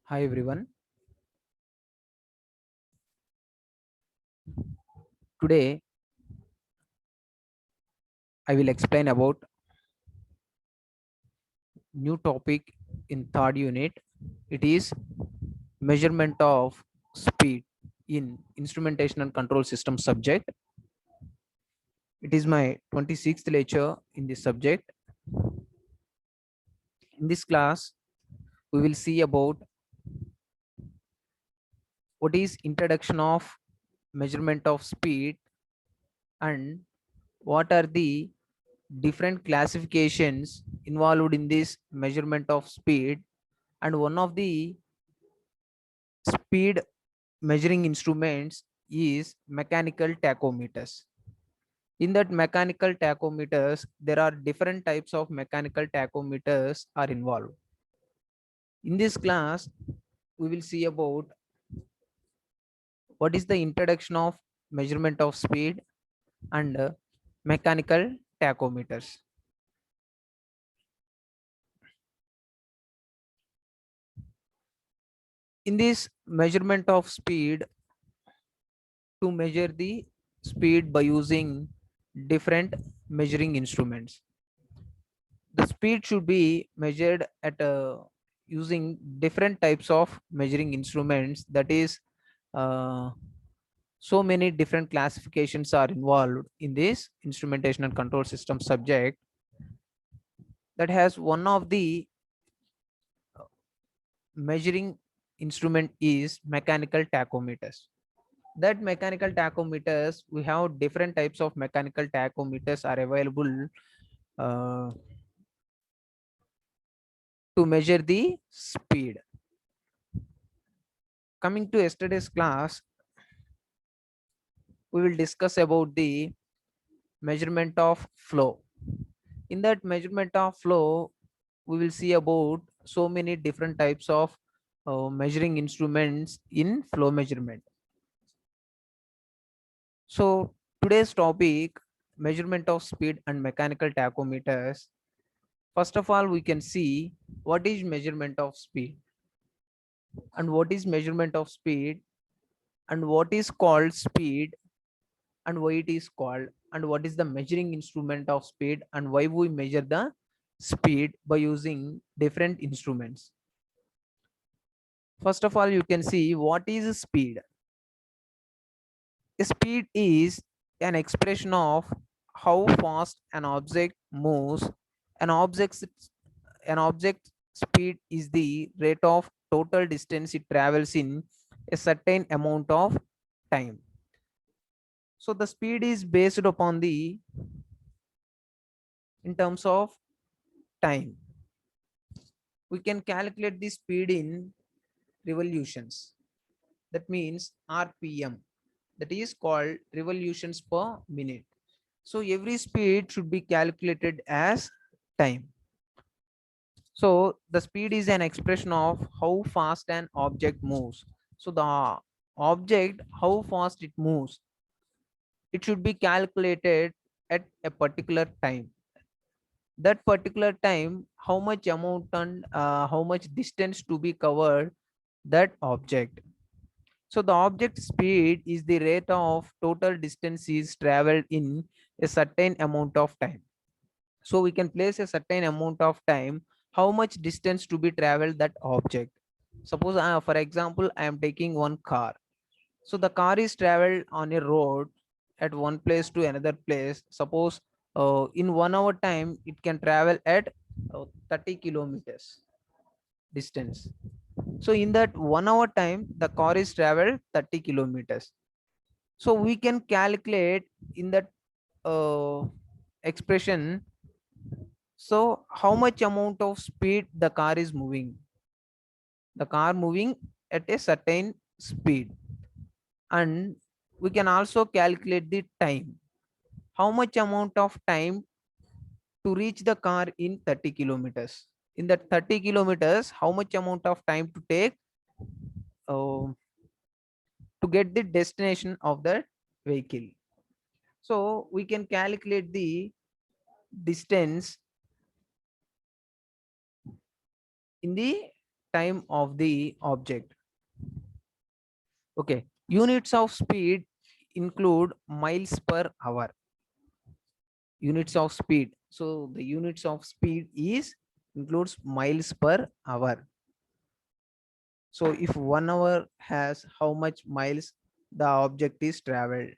Hi everyone. Today I will explain about new topic in third unit. It is measurement of speed in instrumentation and control system subject. It is my 26th lecture in this subject. In this class, we will see about what is introduction of measurement of speed and what are the different classifications involved in this measurement of speed, and one of the speed measuring instruments is mechanical tachometers. In that mechanical tachometers, there are different types of mechanical tachometers are involved. In this class, we will see about what is the introduction of measurement of speed and mechanical tachometers. In this measurement of speed, to measure the speed by using different measuring instruments, the speed should be measured at using different types of measuring instruments. That is, uh, so many different classifications are involved in this instrumentation and control system subject. That has one of the measuring instrument is mechanical tachometers. That mechanical tachometers, we have different types of mechanical tachometers are available uh, to measure the speed. Coming to yesterday's class, we will discuss about the measurement of flow. In that measurement of flow, we will see about so many different types of measuring instruments in flow measurement. So today's topic, measurement of speed and mechanical tachometers. First of all, we can see what is measurement of speed and what is measurement of speed and what is called speed and why it is called, and what is the measuring instrument of speed and why we measure the speed by using different instruments. First of all, you can see what is speed. Speed is an expression of how fast an object moves. An object's an object speed is the rate of total distance it travels in a certain amount of time. So the speed is based upon the in terms of time. We can calculate the speed in revolutions. That means RPM. That is called revolutions per minute. So every speed should be calculated as time. So the speed is an expression of how fast an object moves. So the object, how fast it moves, it should be calculated at a particular time. That particular time, how much amount and how much distance to be covered that object. So the object speed is the rate of total distances traveled in a certain amount of time. So we can place a certain amount of time, how much distance to be traveled that object. Suppose, for example, I am taking one car. So the car is traveled on a road at one place to another place. Suppose in 1 hour time, it can travel at 30 kilometers distance. So in that 1 hour time, the car is traveled 30 kilometers. So we can calculate in that uh, expression. So how much amount of speed the car is moving? The car moving at a certain speed, and we can also calculate the time. How much amount of time to reach the car in 30 kilometers? In that 30 kilometers, how much amount of time to take uh, to get the destination of the vehicle? So we can calculate the distance in the time of the object. Okay, units of speed include miles per hour. Units of speed. So the units of speed is includes miles per hour. So if 1 hour has how much miles the object is traveled,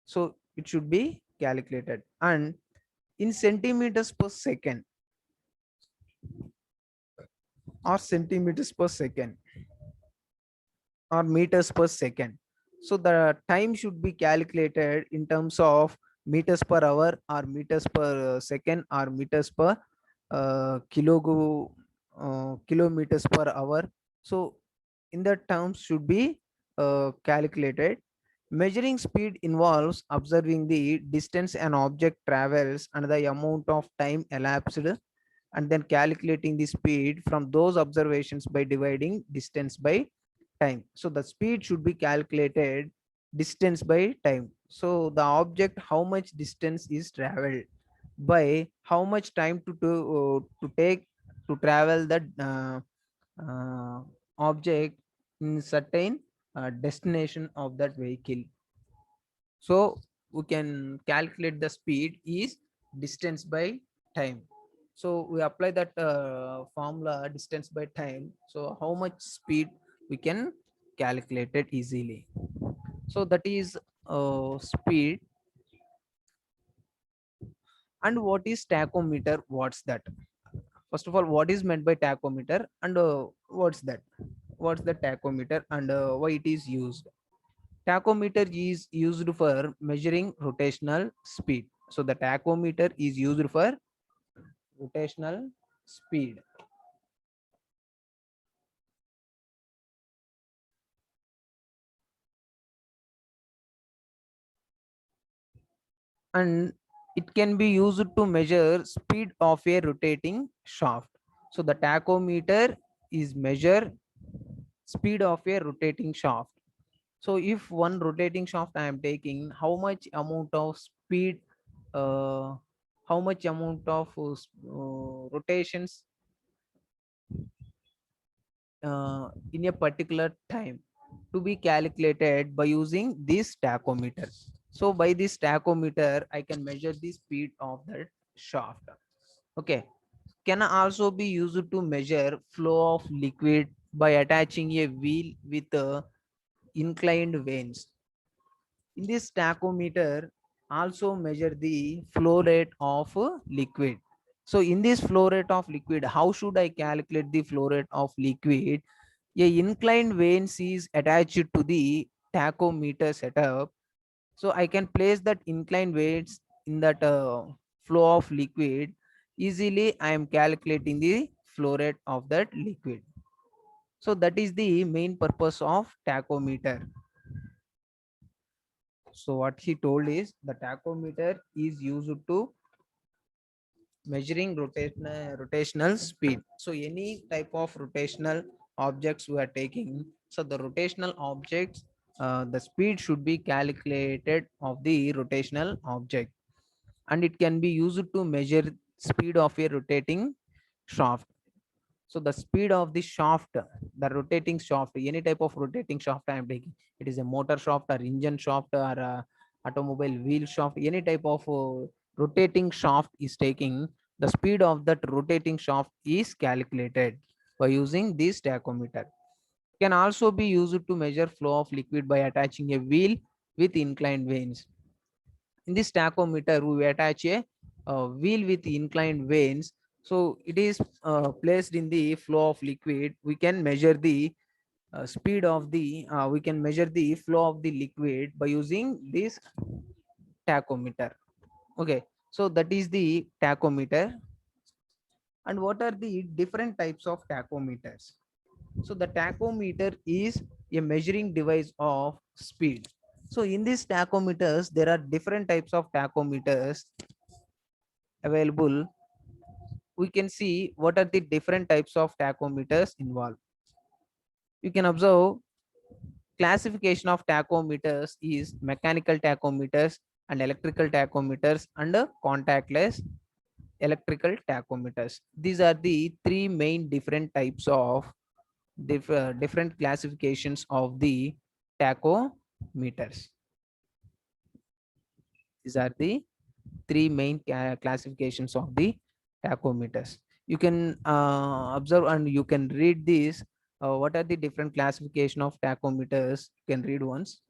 so it should be calculated. And in centimeters per second or centimeters per second or meters per second. So the time should be calculated in terms of meters per hour or meters per second or meters per kilometers per hour. So in that terms should be calculated. Measuring speed involves observing the distance an object travels and the amount of time elapsed, and then calculating the speed from those observations by dividing distance by time. So the speed should be calculated distance by time. So the object how much distance is traveled by how much time to take to travel the uh, object in certain destination of that vehicle. So we can calculate the speed is distance by time. So we apply that formula distance by time. So how much speed we can calculate it easily. So that is speed. And what is tachometer? What's that? First of all, what is meant by tachometer, and what's that? What's the tachometer, and why it is used? Tachometer is used for measuring rotational speed. So the tachometer is used for rotational speed. And it can be used to measure speed of a rotating shaft. So the tachometer is measure speed of a rotating shaft. So if one rotating shaft I am taking, how much amount of speed, uh, how much amount of rotations in a particular time to be calculated by using this tachometer. So by this tachometer, I can measure the speed of that shaft. Okay. Can also be used to measure flow of liquid by attaching a wheel with inclined vanes. In this tachometer, also measure the flow rate of liquid. So in this flow rate of liquid, how should I calculate the flow rate of liquid? A inclined vanes is attached to the tachometer setup. So I can place that inclined vanes in that flow of liquid. Easily I am calculating the flow rate of that liquid. So that is the main purpose of tachometer. So what he told is the tachometer is used to measuring rotational speed. So any type of rotational objects we are taking, so the rotational objects, the speed should be calculated of the rotational object, and it can be used to measure speed of a rotating shaft. So the speed of the shaft, the rotating shaft, any type of rotating shaft I am taking, it is a motor shaft or engine shaft or automobile wheel shaft, any type of rotating shaft is taking, the speed of that rotating shaft is calculated by using this tachometer. Can also be used to measure flow of liquid by attaching a wheel with inclined vanes. In this tachometer, we attach a wheel with inclined vanes. So it is placed in the flow of liquid. We can measure the speed of the, we can measure the flow of the liquid by using this tachometer. Okay, so that is the tachometer. And what are the different types of tachometers? So the tachometer is a measuring device of speed. So in these tachometers, there are different types of tachometers available. We can see what are the different types of tachometers involved. You can observe classification of tachometers is mechanical tachometers and electrical tachometers and contactless electrical tachometers. These are the three main different types of different classifications of the tachometers. These are the three main classifications of the tachometers. You can observe and you can read these. What are the different classification of tachometers? You can read once.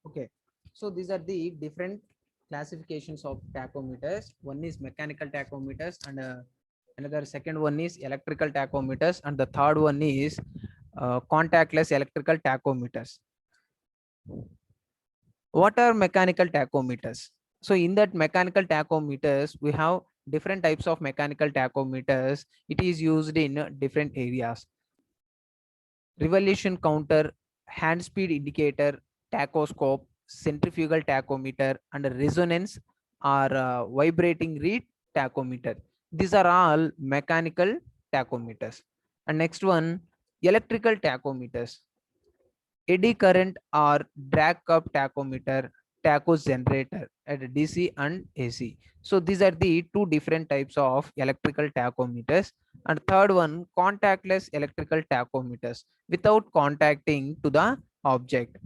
Okay, so these are the different classifications of tachometers. One is mechanical tachometers, and another second one is electrical tachometers, and the third one is contactless electrical tachometers. What are mechanical tachometers? So in that mechanical tachometers, we have different types of mechanical tachometers. It is used in different areas. Revolution counter, hand speed indicator, tachoscope, centrifugal tachometer, and resonance or vibrating reed tachometer. These are all mechanical tachometers. And next one, electrical tachometers. Eddy current or drag cup tachometer, tacho generator at DC and AC. So these are the two different types of electrical tachometers. And third one, contactless electrical tachometers without contacting to the object.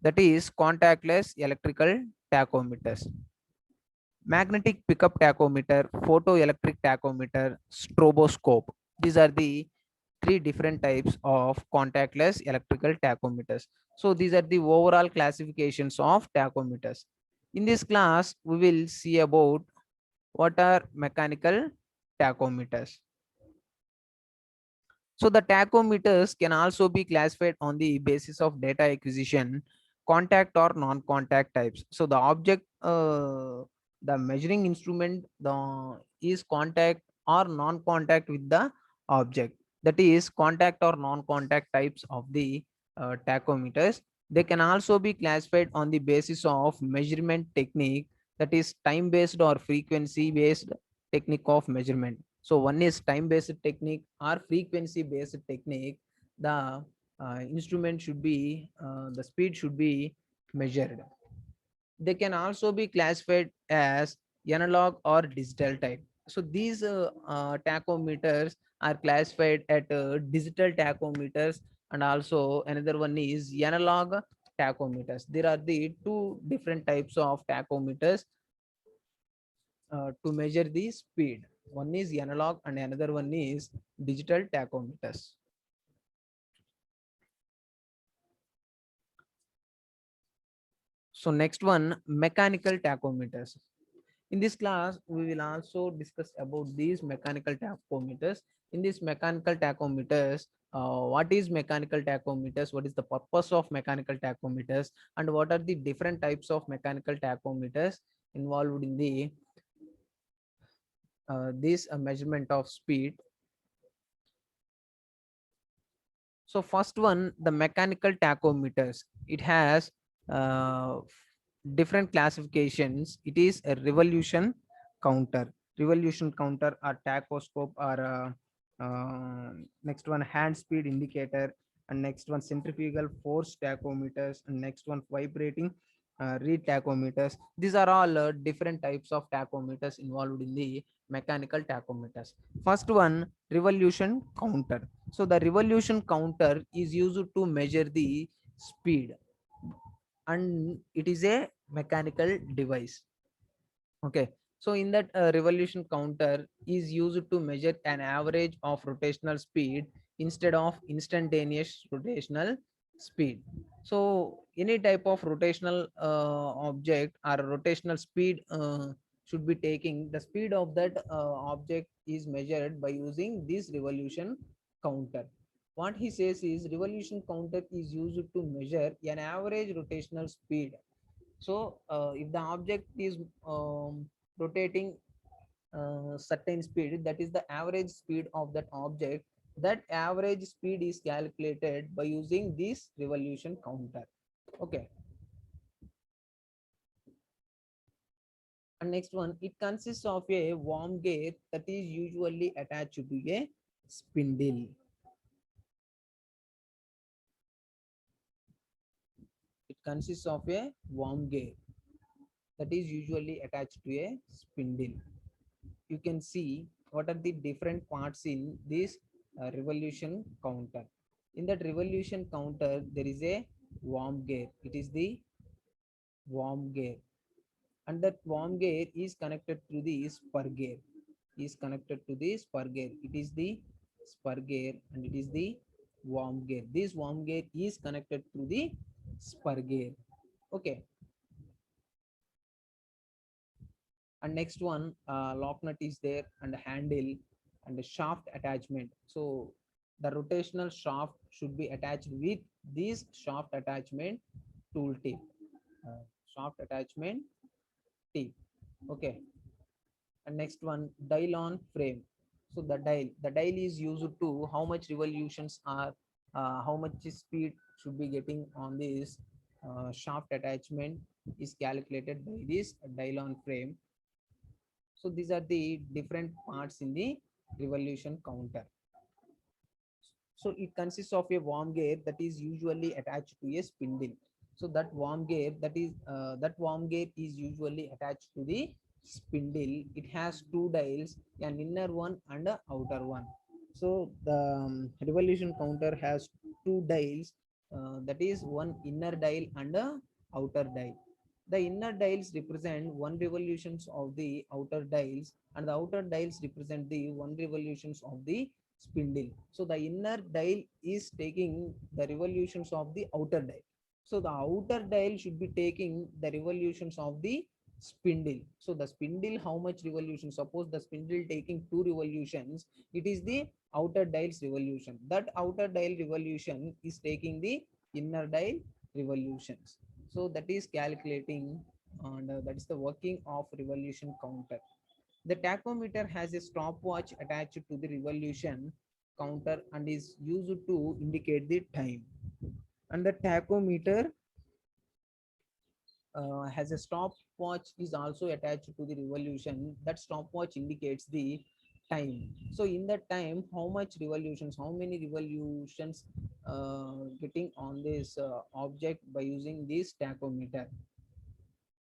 That is contactless electrical tachometers. Magnetic pickup tachometer, photoelectric tachometer, stroboscope. These are the three different types of contactless electrical tachometers. So these are the overall classifications of tachometers. In this class, we will see about what are mechanical tachometers. So the tachometers can also be classified on the basis of data acquisition, contact or non-contact types. So the object, the measuring instrument is contact or non-contact with the object. That is contact or non-contact types of the tachometers. They can also be classified on the basis of measurement technique, that is time-based or frequency-based technique of measurement. So one is time-based technique or frequency-based technique. The instrument should be, the speed should be measured. They can also be classified as analog or digital type. So these tachometers are classified at digital tachometers, and also another one is analog tachometers. There are the two different types of tachometers to measure the speed. One is analog and another one is digital tachometers. So next one, mechanical tachometers. In this class, we will also discuss about these mechanical tachometers. In these mechanical tachometers, what is mechanical tachometers, what is the purpose of mechanical tachometers, and what are the different types of mechanical tachometers involved in the this measurement of speed. So first one, the mechanical tachometers. It has uh, different classifications. It is a revolution counter or tachoscope, or next one hand speed indicator, and next one centrifugal force tachometers, and next one vibrating reed tachometers. These are all different types of tachometers involved in the mechanical tachometers. First one, revolution counter. So the revolution counter is used to measure the speed, and it is a mechanical device. Okay, so in that revolution counter is used to measure an average of rotational speed instead of instantaneous rotational speed. So any type of rotational object or rotational speed should be taking the speed of that object is measured by using this revolution counter. What he says is revolution counter is used to measure an average rotational speed. So if the object is rotating certain speed, that is the average speed of that object, that average speed is calculated by using this revolution counter. Okay. And next one, it consists of a worm gear that is usually attached to a spindle. It consists of a worm gear that is usually attached to a spindle. You can see what are the different parts in this revolution counter. In that revolution counter, there is a worm gear. It is the worm gear, and that worm gear is connected to the spur gear. Is connected to the spur gear. It is the spur gear, and it is the worm gear. This worm gear is connected to the spur gear. Okay. And next one, lock nut is there, and a handle, and a shaft attachment. So the rotational shaft should be attached with this shaft attachment tool tip. Shaft attachment tip. Okay. And next one, dial on frame. So the dial is used to how much revolutions are, how much speed should be getting on this shaft attachment is calculated by this dial on frame. So these are the different parts in the revolution counter. So it consists of a worm gear that is usually attached to a spindle. So that worm gear is usually attached to the spindle. It has two dials, an inner one and a outer one. So the revolution counter has two dials, that is one inner dial and a outer dial. The inner dials represent one revolutions of the outer dials, and the outer dials represent the one revolutions of the spindle. So the inner dial is taking the revolutions of the outer dial. So the outer dial should be taking the revolutions of the spindle. So the spindle, how much revolution? Suppose the spindle taking two revolutions, it is the outer dial's revolution. That outer dial revolution is taking the inner dial revolutions. So that is calculating, and that is the working of revolution counter. The tachometer has a stopwatch attached to the revolution counter and is used to indicate the time. And the tachometer has a stopwatch is also attached to the revolution. That stopwatch indicates the time. So in that time, how much revolutions, how many revolutions getting on this object by using this tachometer.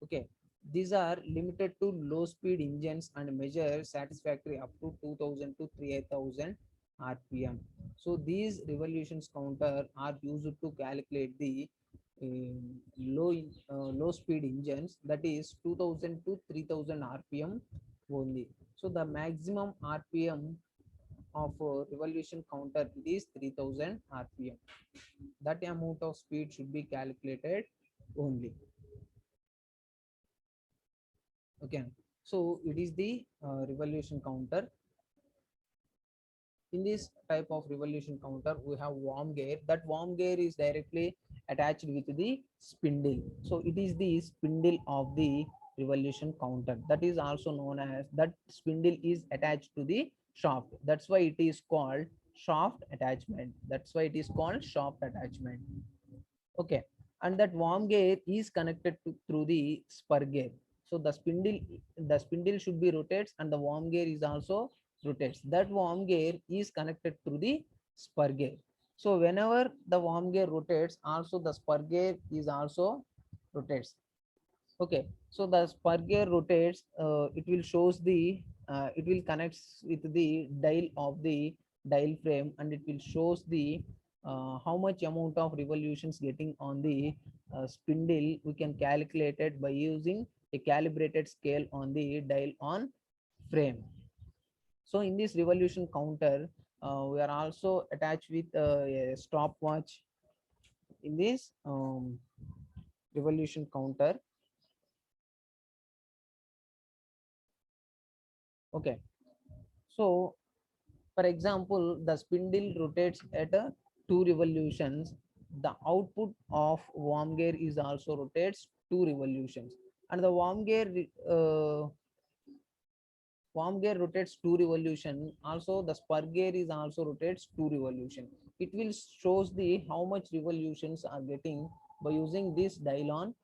Okay, these are limited to low speed engines and measure satisfactory up to 2000 to 3000 rpm. So these revolutions counter are used to calculate the low speed engines, that is 2000 to 3000 rpm only. So the maximum rpm of revolution counter is 3000 rpm. That amount of speed should be calculated only. Okay, so it is the revolution counter. In this type of revolution counter, we have worm gear. That worm gear is directly attached with the spindle. So it is the spindle of the revolution counter. That is also known as, that spindle is attached to the shaft. That's why it is called shaft attachment. That's why it is called shaft attachment. Okay, and that worm gear is connected to through the spur gear. So the spindle should be rotates, and the worm gear is also rotates. That worm gear is connected through the spur gear. So whenever the worm gear rotates, also the spur gear is also rotates. Okay, so the spur gear rotates, it will shows the it will connects with the dial of the dial frame, and it will shows the how much amount of revolutions getting on the spindle. We can calculate it by using a calibrated scale on the dial on frame. So in this revolution counter, we are also attached with a stopwatch. in this revolution counter. Okay, so for example, the spindle rotates at two revolutions. The output of worm gear is also rotates two revolutions, and the worm gear rotates two revolution. Also, the spur gear is also rotates two revolution. It will shows the how much revolutions are getting by using this dial on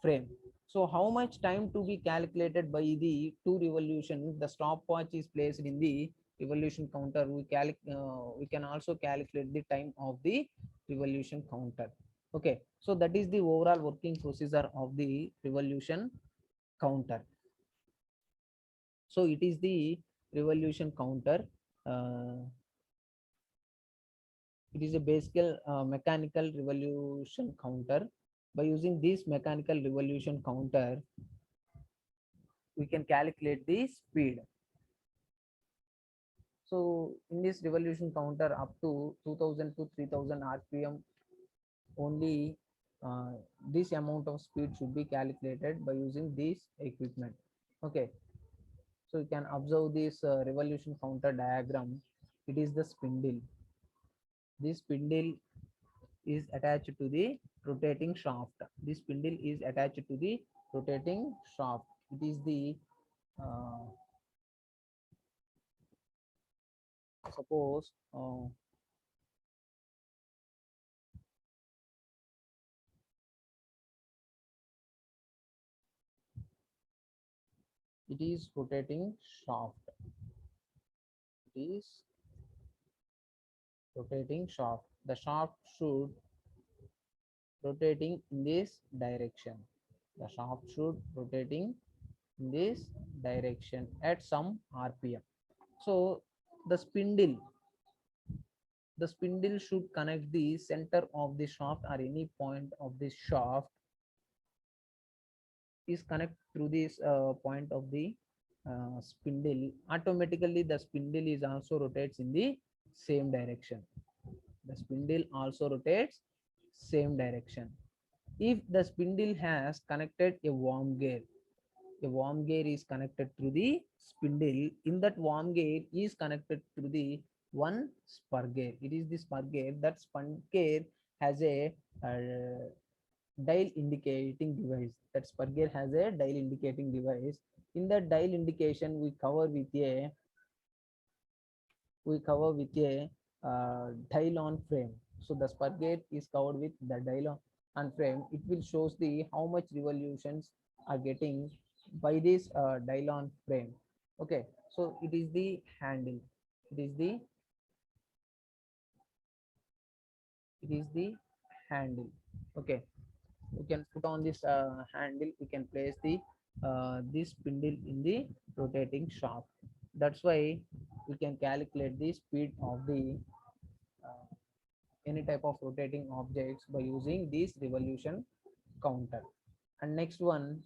frame. So how much time to be calculated by the two revolutions? The stopwatch is placed in the revolution counter. We can also calculate the time of the revolution counter. Okay, so that is the overall working procedure of the revolution counter. So it is the revolution counter. Uh, it is a basic mechanical revolution counter. By using this mechanical revolution counter, we can calculate the speed. So in this revolution counter, up to 2000 to 3000 rpm only, this amount of speed should be calculated by using this equipment. Okay, so you can observe this revolution counter diagram. It is the spindle. This spindle is attached to the rotating shaft. This spindle is attached to the rotating shaft. It is the suppose it is rotating shaft. It is rotating shaft. The shaft should rotating in this direction. The shaft should rotating in this direction at some rpm. So the spindle should connect the center of the shaft, or any point of the shaft is connect through this point of the spindle. Automatically the spindle is also rotates in the same direction. The spindle also rotates same direction. If the spindle has connected a worm gear is connected through the spindle. In that worm gear is connected through the one spur gear. It is the spur gear. That spur gear has a dial indicating device. That spur gear has a dial indicating device. In that dial indication, we cover with a dial on frame. So the spur gear is covered with the dial on frame. It will shows the how much revolutions are getting by this dial on frame. Okay, so it is the handle. It is the it is the handle. Okay, we can put on this handle. We can place the this spindle in the rotating shaft. That's why we can calculate the speed of the uh, any type of rotating objects by using this revolution counter. And next one,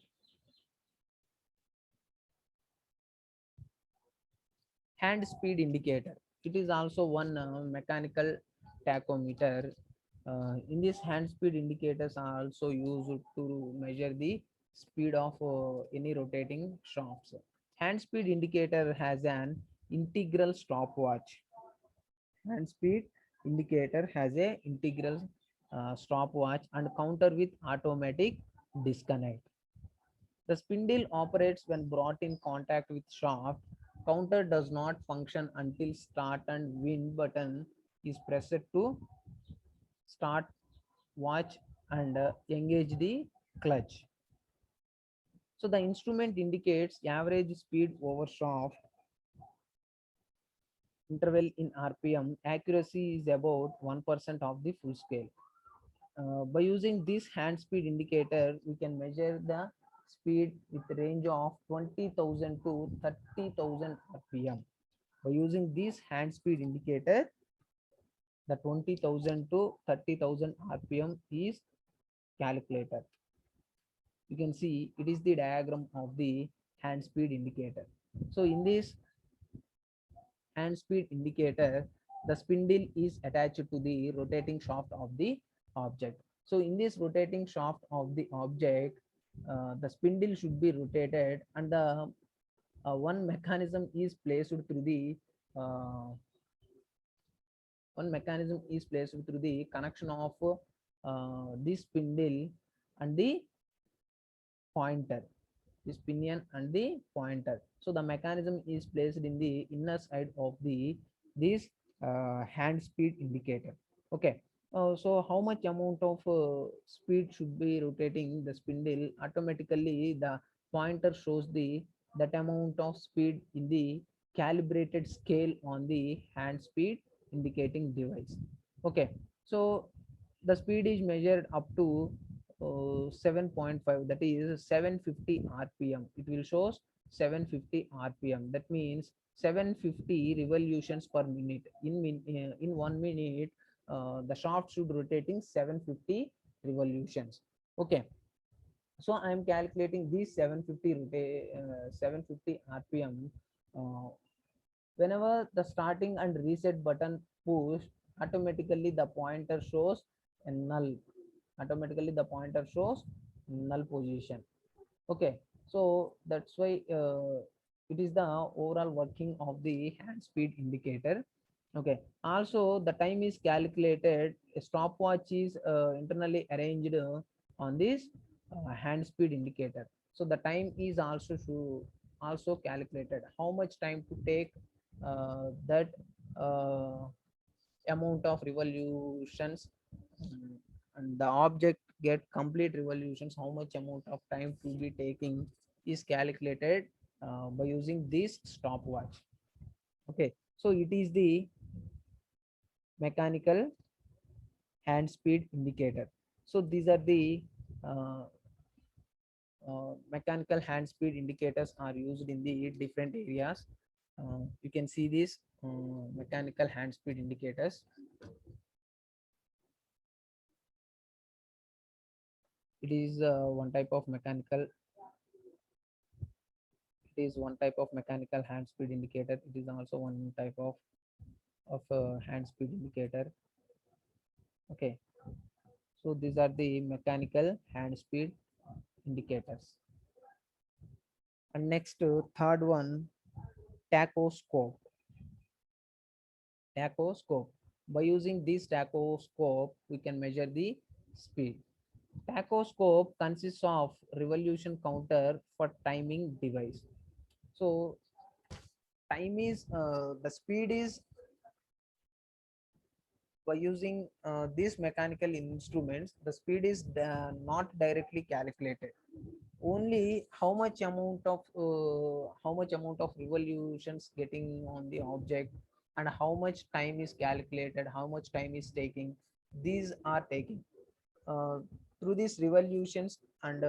hand speed indicator. It is also one mechanical tachometer. In this, hand speed indicators are also used to measure the speed of any rotating shafts. Hand speed indicator has an integral stopwatch. Hand speed indicator has a integral stopwatch and counter with automatic disconnect. The spindle operates when brought in contact with shaft. Counter does not function until start and wind button is pressed to start watch and engage the clutch. So the instrument indicates average speed over shaft interval in RPM. Accuracy is about 1% of the full scale. By using this hand speed indicator, we can measure the speed with range of 20,000 to 30,000 rpm. By using this hand speed indicator, the 20,000 to 30,000 rpm is calculated. You can see it is the diagram of the hand speed indicator. So in this hand speed indicator, the spindle is attached to the rotating shaft of the object. So in this rotating shaft of the object, the spindle should be rotated, and the one mechanism is placed through the uh, one mechanism is placed through the connection of the spindle and the pointer, this pinion and the pointer. So the mechanism is placed in the inner side of the this hand speed indicator. Okay. So how much amount of speed should be rotating the spindle? Automatically the pointer shows the that amount of speed in the calibrated scale on the hand speed indicating device. Okay. So the speed is measured up to 7.5, that is 750 rpm. It will show 750 rpm. That means 750 revolutions per minute. In 1 minute, the shaft should rotating 750 revolutions. Okay. So I am calculating these 750 rpm. uh, Whenever the starting and reset button push, automatically the pointer shows a null. Automatically the pointer shows null position. Okay. So that's why it is the overall working of the hand speed indicator. Okay. Also the time is calculated. A stopwatch is internally arranged on this hand speed indicator. So the time is also calculated, how much time to take that uh, amount of revolutions, mm, and the object get complete revolutions, how much amount of time to be taking is calculated by using this stopwatch. Okay. So it is the mechanical hand speed indicator. So these are the uh, mechanical hand speed indicators are used in the different areas. You can see these mechanical hand speed indicators. It is one type of mechanical it is one type of mechanical hand speed indicator. It is also one type of hand speed indicator. Okay. So these are the mechanical hand speed indicators. And next, third one, tachoscope. Tachoscope. By using this tachoscope, we can measure the speed. Tachoscope consists of revolution counter for timing device. So time is the speed is by using these mechanical instruments, the speed is not directly calculated. Only how much amount of revolutions getting on the object, and how much time is calculated, how much time is taking, these are taking uh, through these revolutions, and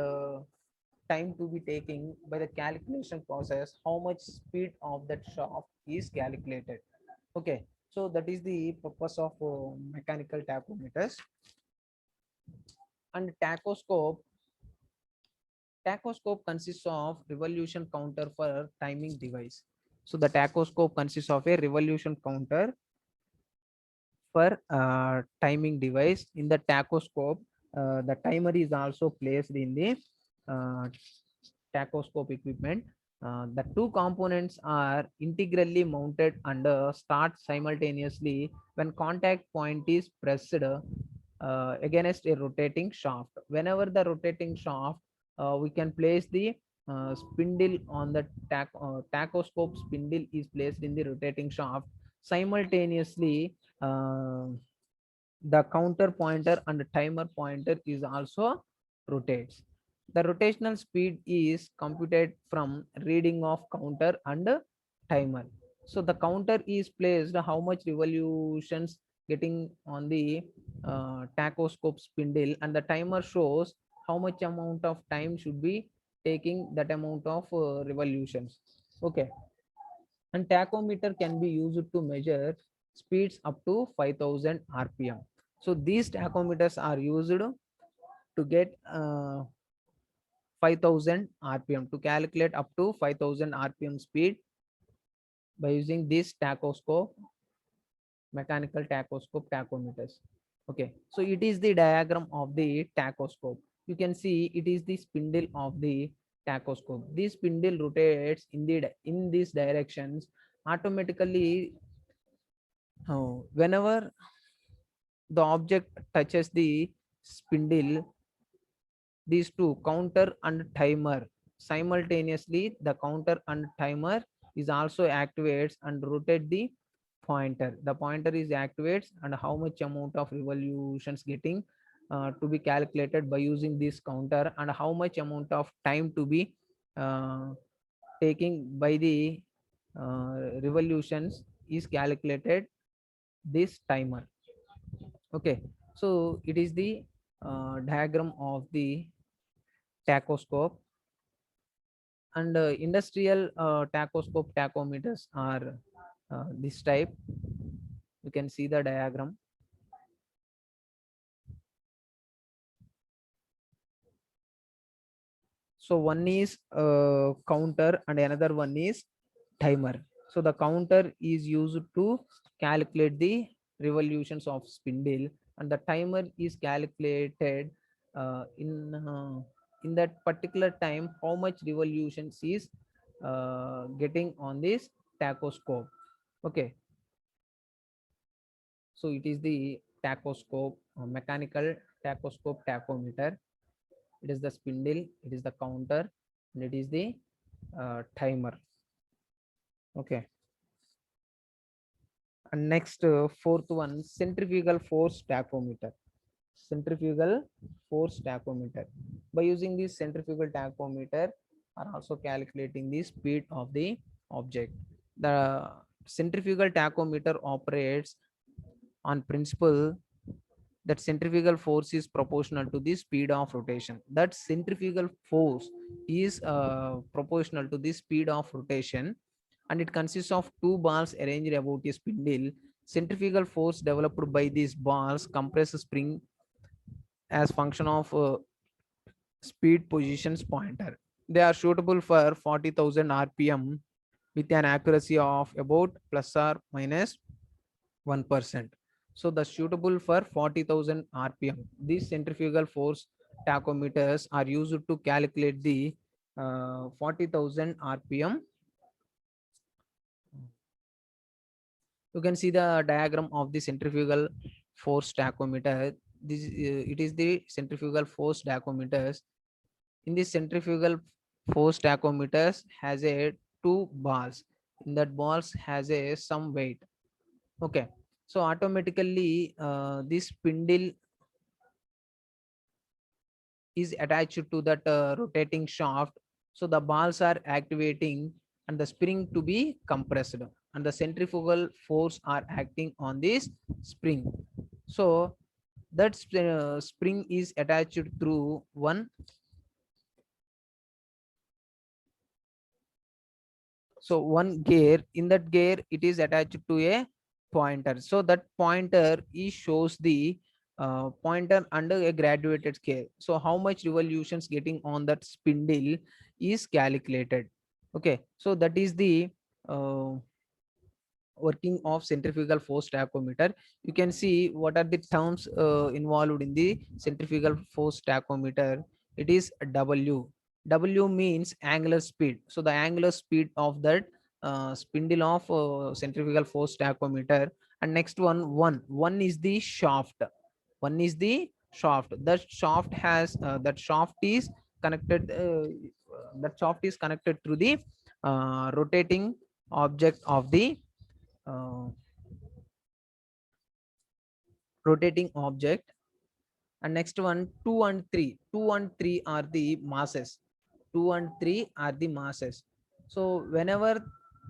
time to be taking by the calculation process, how much speed of that shaft is calculated. Okay. So that is the purpose of mechanical tachometers. And tachoscope consists of revolution counter for timing device. So the tachoscope consists of a revolution counter for timing device. In the tachoscope, the timer is also placed in the uh, tachoscope equipment. The two components are integrally mounted and start simultaneously when contact point is pressed against a rotating shaft. Whenever the rotating shaft, we can place the spindle on the tachoscope. Spindle is placed in the rotating shaft. Simultaneously, the counter pointer and the timer pointer is also rotates. The rotational speed is computed from reading of counter and timer. So the counter is placed how much revolutions getting on the tachoscope spindle, and the timer shows how much amount of time should be taking that amount of revolutions. Okay. And tachometer can be used to measure speeds up to 5000 rpm. So these tachometers are used to get 5000 rpm, to calculate up to 5000 rpm speed by using this tachoscope, mechanical tachoscope tachometers. Okay, so it is the diagram of the tachoscope. You can see it is the spindle of the tachoscope. This spindle rotates in in these directions automatically. Whenever the object touches the spindle, these two, counter and timer, simultaneously the counter and timer is also activates and rotate the pointer. The pointer is activates and how much amount of revolutions getting to be calculated by using this counter, and how much amount of time to be uh, taking by the revolutions is calculated this timer. Okay, so it is the diagram of the tachoscope. And industrial tachoscope tachometers are this type. You can see the diagram. So one is counter and another one is timer. So the counter is used to calculate the revolutions of spindle, and the timer is calculated in that particular time how much revolutions is getting on this tachoscope. Okay, so it is the tachoscope, mechanical tachoscope tachometer. It is the spindle, it is the counter, and it is the timer. Okay, and next fourth one, centrifugal force tachometer. Centrifugal force tachometer. By using this centrifugal tachometer, are also calculating the speed of the object. The centrifugal tachometer operates on principle that centrifugal force is proportional to the speed of rotation. That centrifugal force is proportional to the speed of rotation, and it consists of two balls arranged about a spindle. Centrifugal force developed by these balls compress a spring as function of speed positions pointer. They are suitable for 40,000 rpm with an accuracy of about plus or minus 1%. So the suitable for 40,000 rpm. These centrifugal force tachometers are used to calculate the 40,000 rpm. You can see the diagram of the centrifugal force tachometer. This it is the centrifugal force tachometers. In this centrifugal force tachometers has a two balls. In that balls has a some weight. Okay, so automatically this spindle is attached to that rotating shaft. So the balls are activating and the spring to be compressed, and the centrifugal force are acting on this spring. So that spring is attached through one. So one gear, in that gear it is attached to a pointer. So that pointer is shows the pointer under a graduated scale. So how much revolutions getting on that spindle is calculated. Okay, so that is the uh, working of centrifugal force tachometer. You can see what are the terms involved in the centrifugal force tachometer. It is w. W means angular speed. So the angular speed of that spindle of centrifugal force tachometer. And next one is the shaft. One is the shaft. That shaft has that shaft is connected. That shaft is connected through the rotating object of the uh, rotating object. And next one, 2 and 3. 2 and 3 are the masses. 2 and 3 are the masses. So whenever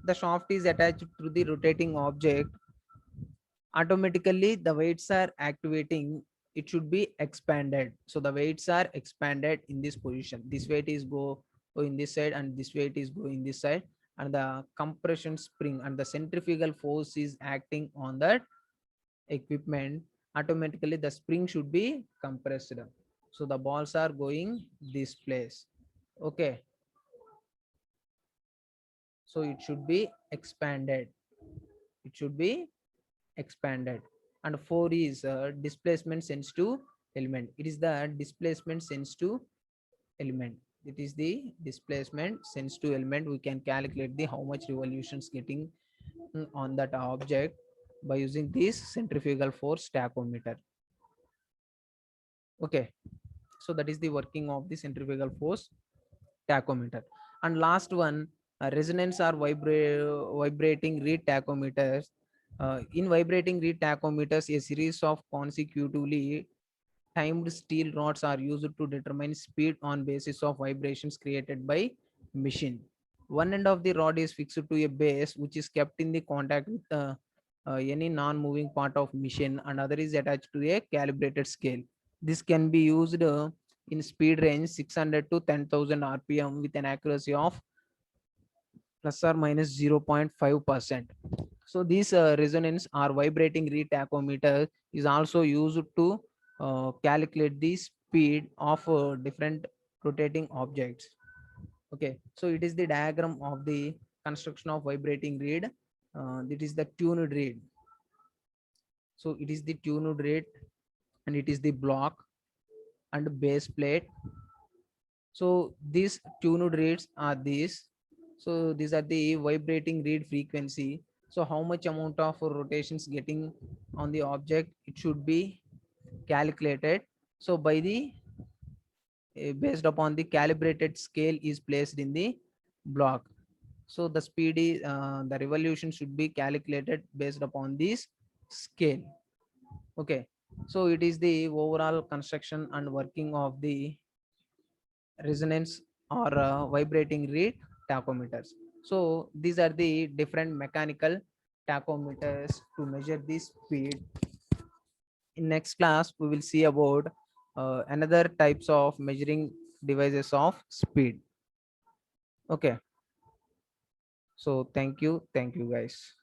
the shaft is attached to the rotating object, automatically the weights are activating. It should be expanded. So the weights are expanded in this position. This weight is go in this side, and this weight is go in this side, and the compression spring and the centrifugal force is acting on that equipment. Automatically the spring should be compressed, so the balls are going this place. Okay, so it should be expanded. It should be expanded. and 4 is displacement sensitive element. It is the displacement sensitive element. It is the displacement sensitive element. We can calculate the how much revolutions getting on that object by using this centrifugal force tachometer. Okay, so that is the working of the centrifugal force tachometer. And last one, resonance or vibrating reed tachometers. In vibrating reed tachometers, a series of consecutively timed steel rods are used to determine speed on basis of vibrations created by machine. One end of the rod is fixed to a base which is kept in the contact with any non-moving part of machine, and other is attached to a calibrated scale. This can be used in speed range 600 to 10,000 rpm with an accuracy of plus or minus 0.5%. So these resonance or vibrating reed tachometer is also used to calculate the speed of different rotating objects. Okay, so it is the diagram of the construction of vibrating reed. It is the tuned reed. So it is the tuned reed, and it is the block and base plate. So these tuned reeds are these. So these are the vibrating reed frequency. So how much amount of rotations getting on the object, it should be calculated. So by the based upon the calibrated scale is placed in the block. So the speed is the revolution should be calculated based upon this scale. Okay, so it is the overall construction and working of the resonance or vibrating reed tachometers. So these are the different mechanical tachometers to measure the speed. In next class, we will see about another types of measuring devices of speed. Okay, so thank you guys.